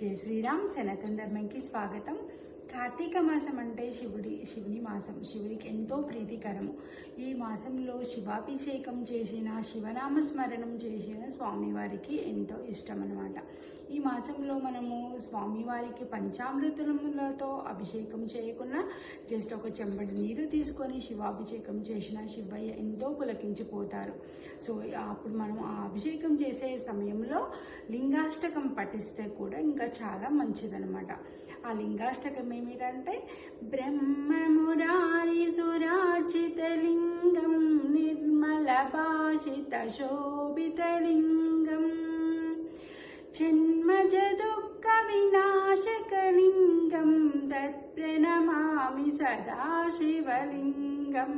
జై శ్రీరామ్. సనాతన ధర్మంకి స్వాగతం. కార్తీక మాసం అంటే శివుని మాసం. శివుడికి ఎంతో ప్రీతికరము. ఈ మాసంలో శివాభిషేకం చేసిన, శివనామ స్మరణం చేసిన స్వామివారికి ఎంతో ఇష్టం అన్నమాట. ఈ మాసంలో మనము స్వామివారికి పంచామృతములతో అభిషేకం చేయకుండా జస్ట్ ఒక చెంబడి నీరు తీసుకొని శివాభిషేకం చేసిన శివయ్య ఎంతో పులకించిపోతారు. సో అప్పుడు మనం ఆ అభిషేకం చేసే సమయంలో లింగాష్టకం పఠిస్తే కూడా ఇంకా చాలా మంచిదనమాట. ఆ లింగాష్టకం ఏమిటంటే బ్రహ్మమురారి సురార్చిత లింగం నిర్మల భాషిత శోభిత లింగం జన్మజ దుఃఖ వినాశకలింగం తత్ప్రణమామి సదా శివలింగం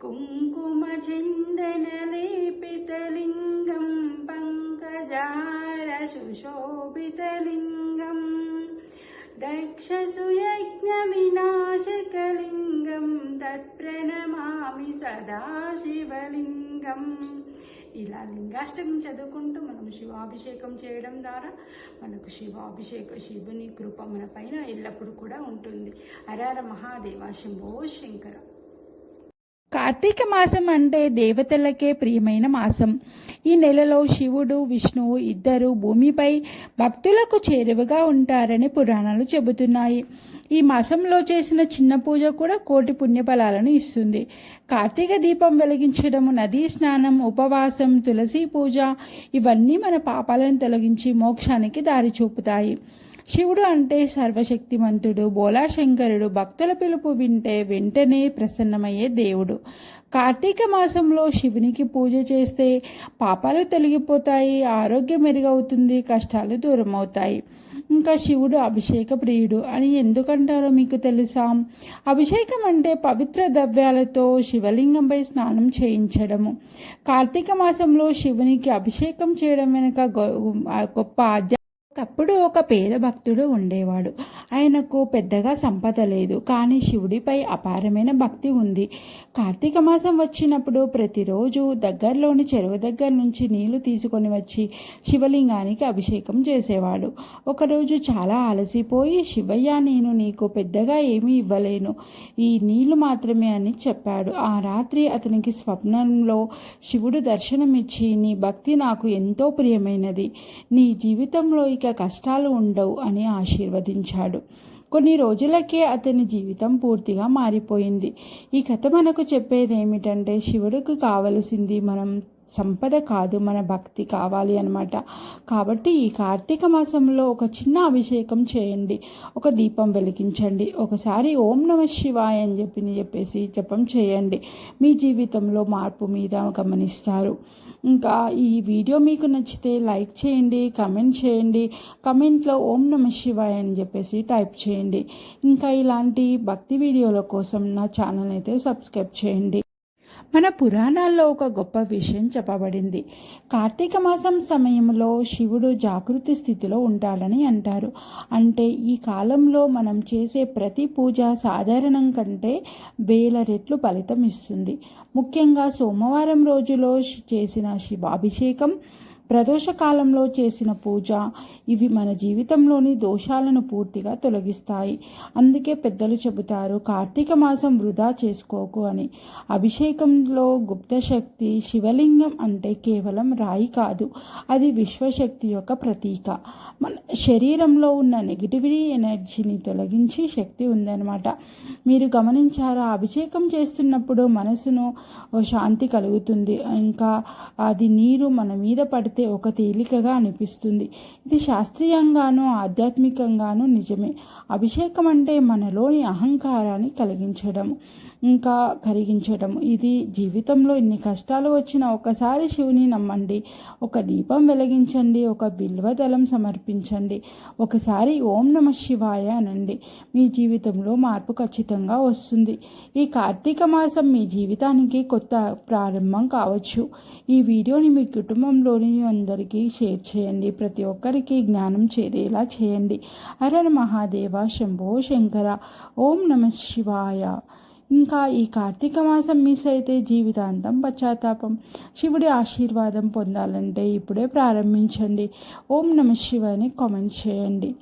కుంకుమ చందన లేపితలింగం పంకజార సుశోభితలింగం దక్షసుయజ్ఞ వినాశకలింగం తత్ప్రణమామి సదా శివలింగం. ఇలా లింగాష్టకం చదువుకుంటూ మనం శివాభిషేకం చేయడం ద్వారా మనకు శివుని కృప మన పైన ఎల్లప్పుడూ కూడా ఉంటుంది. హర మహాదేవ, శంభో శంకర. కార్తీక మాసం అంటే దేవతలకే ప్రియమైన మాసం. ఈ నెలలో శివుడు, విష్ణువు ఇద్దరు భూమిపై భక్తులకు చేరువగా ఉంటారని పురాణాలు చెబుతున్నాయి. ఈ మాసంలో చేసిన చిన్న పూజ కూడా కోటి పుణ్యఫలాలను ఇస్తుంది. కార్తీక దీపం వెలిగించడం, నదీ స్నానం, ఉపవాసం, తులసి పూజ ఇవన్నీ మన పాపాలను తొలగించి మోక్షానికి దారి చూపుతాయి. శివుడు అంటే సర్వశక్తిమంతుడు, బోలాశంకరుడు. భక్తుల పిలుపు వింటే వెంటనే ప్రసన్నమయ్యే దేవుడు. కార్తీక మాసంలో శివునికి పూజ చేస్తే పాపాలు తొలగిపోతాయి, ఆరోగ్యం మెరుగవుతుంది, కష్టాలు దూరం అవుతాయి. ఇంకా శివుడు అభిషేక ప్రియుడు అని ఎందుకంటారో మీకు తెలుసా? అభిషేకం అంటే పవిత్ర ద్రవ్యాలతో శివలింగంపై స్నానం చేయించడము. కార్తీక మాసంలో శివునికి అభిషేకం చేయడం వెనుక గొప్ప ఒకప్పుడు ఒక పేద భక్తుడు ఉండేవాడు. ఆయనకు పెద్దగా సంపద లేదు, కానీ శివుడిపై అపారమైన భక్తి ఉంది. కార్తీక మాసం వచ్చినప్పుడు ప్రతిరోజు దగ్గరలోని చెరువు దగ్గర నుంచి నీళ్లు తీసుకొని వచ్చి శివలింగానికి అభిషేకం చేసేవాడు. ఒకరోజు చాలా అలసిపోయి, శివయ్య, నేను నీకు పెద్దగా ఏమీ ఇవ్వలేను, ఈ నీళ్లు మాత్రమే అని చెప్పాడు. ఆ రాత్రి అతనికి స్వప్నంలో శివుడు దర్శనమిచ్చి, నీ భక్తి నాకు ఎంతో ప్రియమైనది, నీ జీవితంలో ఇక కష్టాలు ఉండవు అని ఆశీర్వదించాడు. కొన్ని రోజులకే అతని జీవితం పూర్తిగా మారిపోయింది. ఈ కథ మనకు చెప్పేది ఏమిటంటే, శివుడికి కావలసింది మనం సంపద కాదు, మన భక్తి కావాలి అన్నమాట. కాబట్టి ఈ కార్తీక మాసంలో ఒక చిన్న అభిషేకం చేయండి, ఒక దీపం వెలిగించండి, ఒకసారి ఓం నమః శివాయ అని చెప్పేసి జపం చేయండి. మీ జీవితంలో మార్పు మీద గమనిస్తారు. ఇంకా ఈ వీడియో మీకు నచ్చితే లైక్ చేయండి, కమెంట్ చేయండి. కమెంట్లో ఓం నమః శివాయ అని చెప్పేసి టైప్ చేయండి. ఇంకా ఇలాంటి భక్తి వీడియోల కోసం నా ఛానల్ అయితే సబ్స్క్రైబ్ చేయండి. మన పురాణాల్లో ఒక గొప్ప విషయం చెప్పబడింది. కార్తీక మాసం సమయంలో శివుడు జాగృతి స్థితిలో ఉంటాడని అంటారు. అంటే ఈ కాలంలో మనం చేసే ప్రతి పూజ సాధారణం కంటే 1000 రెట్లు ఫలితం ఇస్తుంది. ముఖ్యంగా సోమవారం రోజులో చేసిన శివాభిషేకం, ప్రదోషకాలంలో చేసిన పూజ ఇవి మన జీవితంలోని దోషాలను పూర్తిగా తొలగిస్తాయి. అందుకే పెద్దలు చెబుతారు, కార్తీక మాసం వృధా చేసుకోకు అని. అభిషేకంలో గుప్త శక్తి. శివలింగం అంటే కేవలం రాయి కాదు, అది విశ్వశక్తి యొక్క ప్రతీక. మన శరీరంలో ఉన్న నెగిటివిటీ ఎనర్జీని తొలగించి శక్తి ఉందన్నమాట. మీరు గమనించారా? అభిషేకం చేస్తున్నప్పుడు మనసును శాంతి కలుగుతుంది. ఇంకా అది నీరు మన మీద పడితే ఒక తేలికగా అనిపిస్తుంది. ఇది శాస్త్రీయంగానూ ఆధ్యాత్మికంగానూ నిజమే. అభిషేకం అంటే మనలోని అహంకారాన్ని కరిగించడం. ఇది జీవితంలో ఎన్ని కష్టాలు వచ్చినా ఒకసారి శివుని నమ్మండి, ఒక దీపం వెలిగించండి, ఒక బిల్వదళం సమర్పించండి, ఒకసారి ఓం నమః శివాయ అనండి. మీ జీవితంలో మార్పు ఖచ్చితంగా వస్తుంది. ఈ కార్తీక మాసం మీ జీవితానికి కొత్త ప్రారంభం కావచ్చు. ఈ వీడియోని మీ కుటుంబంలోని అందరికీ షేర్ చేయండి. ప్రతి ఒక్కరికి జ్ఞానం చేరేలా చేయండి. హర మహాదేవ, శంభో శంకర. ఓం నమః శివాయ. ఇంకా ఈ కార్తీక మాసం మిస్ అయితే జీవితాంతం పశ్చాత్తాపం. శివుడి ఆశీర్వాదం పొందాలంటే ఇప్పుడే ప్రారంభించండి. ఓం నమ శివాయ అని కామెంట్ చేయండి.